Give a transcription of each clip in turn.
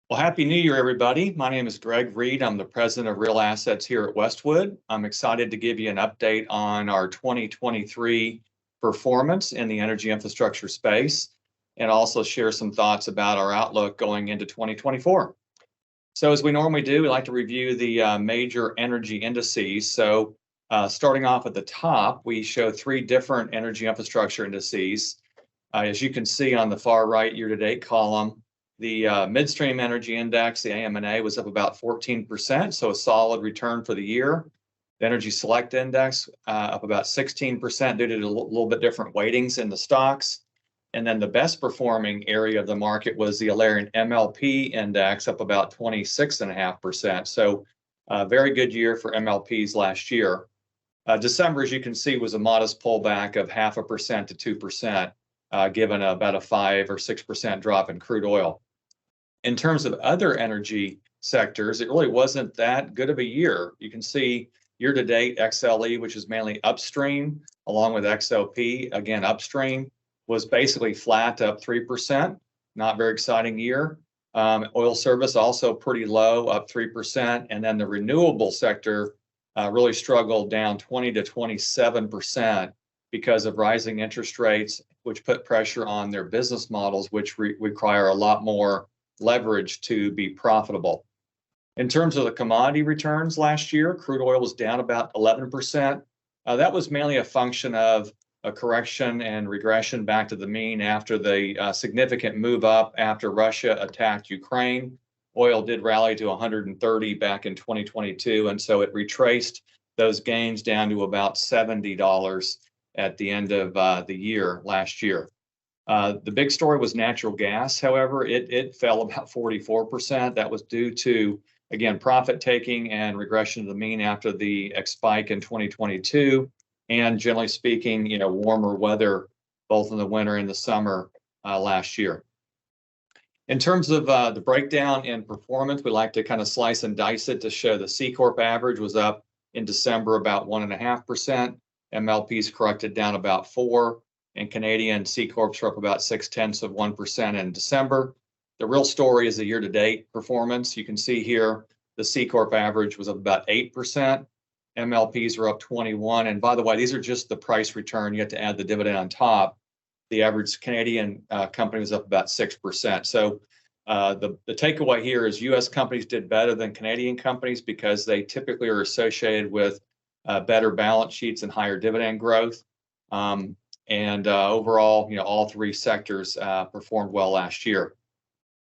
Well, Happy New Year, everybody. My name is Reid. I'm the president of real assets here at Westwood. I'm excited to give you an update on our 2023 performance in the energy infrastructure space and also share some thoughts about our outlook going into 2024. So as we normally do, we like to review the major energy indices. So starting off at the top, we show three different energy infrastructure indices. As you can see on the far right year-to-date column, the midstream energy index, the AMNA, was up about 14%, so a solid return for the year. The energy select index up about 16% due to a little bit different weightings in the stocks. And then the best performing area of the market was the Alerian MLP index, up about 26.5%. So a very good year for MLPs last year. December, as you can see, was a modest pullback of 0.5% to 2%, given about a 5 or 6% drop in crude oil. In terms of other energy sectors, it really wasn't that good of a year. You can see year-to-date XLE, which is mainly upstream, along with XOP, again upstream, was basically flat, up 3%. Not very exciting year. Oil service also pretty low, up 3%. And then the renewable sector really struggled, down 20 to 27% because of rising interest rates, which put pressure on their business models, which require a lot more leverage to be profitable. In terms of the commodity returns last year, crude oil was down about 11%. That was mainly a function of a correction and regression back to the mean after the significant move up after Russia attacked Ukraine. Oil did rally to 130 back in 2022, and so it retraced those gains down to about $70 at the end of the year last year. The big story was natural gas. However, it fell about 44%. That was due to, again, profit taking and regression to the mean after the spike in 2022, and generally speaking, warmer weather both in the winter and the summer last year. In terms of the breakdown in performance, we like to kind of slice and dice it to show the C Corp average was up in December about 1.5%. MLPs corrected down about 4%. And Canadian C Corps are up about 0.6% in December. The real story is the year-to-date performance. You can see here the C Corp average was up about 8%. MLPs are up 21%. And by the way, these are just the price return. You have to add the dividend on top. The average Canadian company was up about 6%. So the takeaway here is U.S. companies did better than Canadian companies because they typically are associated with better balance sheets and higher dividend growth. And overall, all three sectors performed well last year.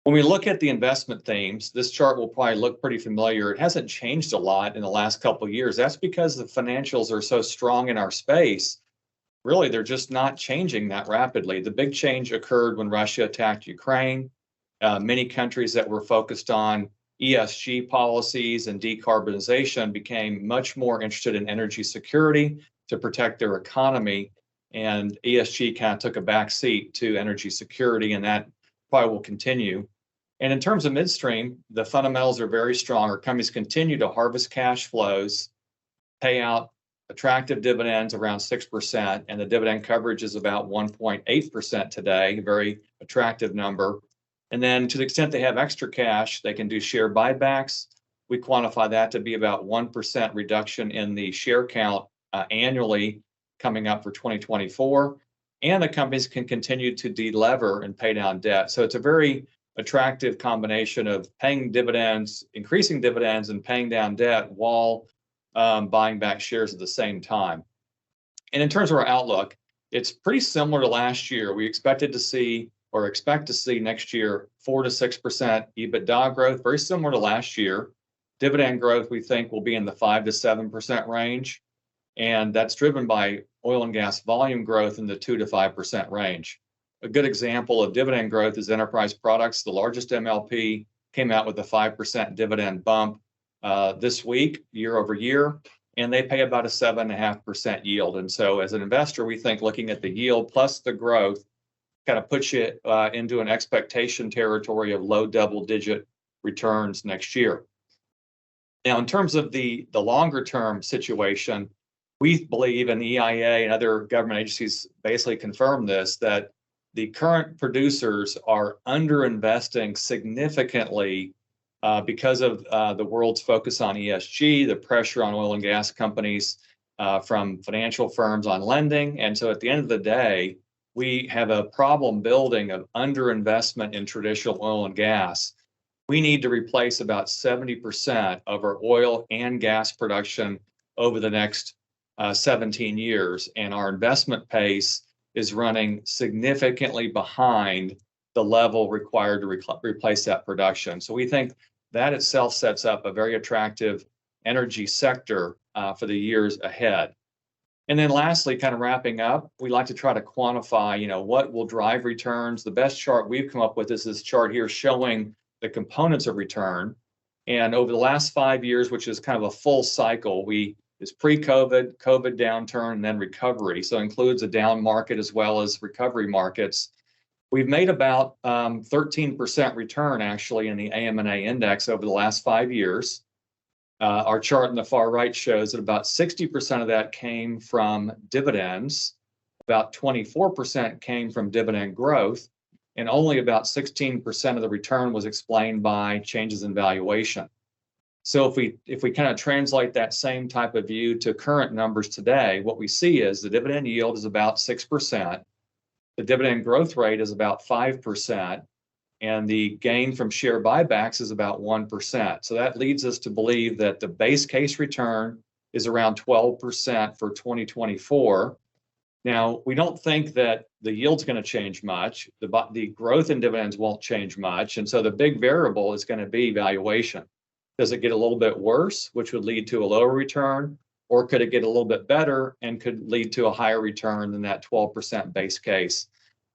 When we look at the investment themes, this chart will probably look pretty familiar. It hasn't changed a lot in the last couple of years. That's because the financials are so strong in our space. Really, they're just not changing that rapidly. The big change occurred when Russia attacked Ukraine. Many countries that were focused on ESG policies and decarbonization became much more interested in energy security to protect their economy. And ESG kind of took a back seat to energy security, and that probably will continue. And in terms of midstream, the fundamentals are very strong. Our companies continue to harvest cash flows, pay out attractive dividends around 6%, and the dividend coverage is about 1.8% today, a very attractive number. And then to the extent they have extra cash, they can do share buybacks. We quantify that to be about 1% reduction in the share count annually coming up for 2024, and the companies can continue to delever and pay down debt. So it's a very attractive combination of paying dividends, increasing dividends, and paying down debt while buying back shares at the same time. And in terms of our outlook, it's pretty similar to last year. We expect to see next year 4 to 6% EBITDA growth, very similar to last year. Dividend growth, we think, will be in the 5 to 7% range. And that's driven by oil and gas volume growth in the 2 to 5% range. A good example of dividend growth is Enterprise Products. The largest MLP came out with a 5% dividend bump this week, year over year, and they pay about a 7.5% yield. And so as an investor, we think looking at the yield plus the growth kind of puts you into an expectation territory of low double-digit returns next year. Now, in terms of the longer-term situation, we believe, and the EIA and other government agencies basically confirm this, that the current producers are underinvesting significantly because of the world's focus on ESG, the pressure on oil and gas companies from financial firms on lending. And so at the end of the day, we have a problem building of underinvestment in traditional oil and gas. We need to replace about 70% of our oil and gas production over the next 17 years. And our investment pace is running significantly behind the level required to replace that production. So we think that itself sets up a very attractive energy sector for the years ahead. And then lastly, kind of wrapping up, we like to try to quantify, what will drive returns. The best chart we've come up with is this chart here showing the components of return. And over the last 5 years, which is kind of a full cycle, is pre-COVID, COVID downturn, and then recovery. So it includes a down market as well as recovery markets. We've made about 13% return actually in the AM&A index over the last 5 years. Our chart in the far right shows that about 60% of that came from dividends, about 24% came from dividend growth, and only about 16% of the return was explained by changes in valuation. So if we kind of translate that same type of view to current numbers today, what we see is the dividend yield is about 6%. The dividend growth rate is about 5%, and the gain from share buybacks is about 1%. So that leads us to believe that the base case return is around 12% for 2024. Now, we don't think that the yield's going to change much. The growth in dividends won't change much. And so the big variable is going to be valuation. Does it get a little bit worse, which would lead to a lower return? Or could it get a little bit better and could lead to a higher return than that 12% base case?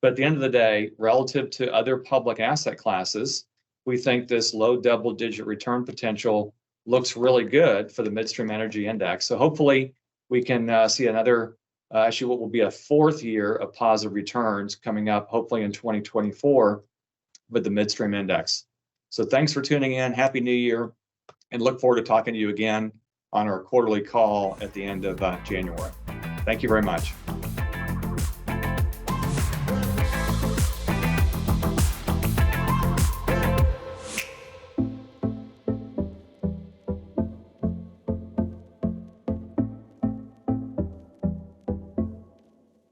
But at the end of the day, relative to other public asset classes, we think this low double-digit return potential looks really good for the midstream energy index. So hopefully we can see another, actually what will be a fourth year of positive returns coming up, hopefully in 2024 with the midstream index. So thanks for tuning in. Happy New Year, and look forward to talking to you again on our quarterly call at the end of January. Thank you very much.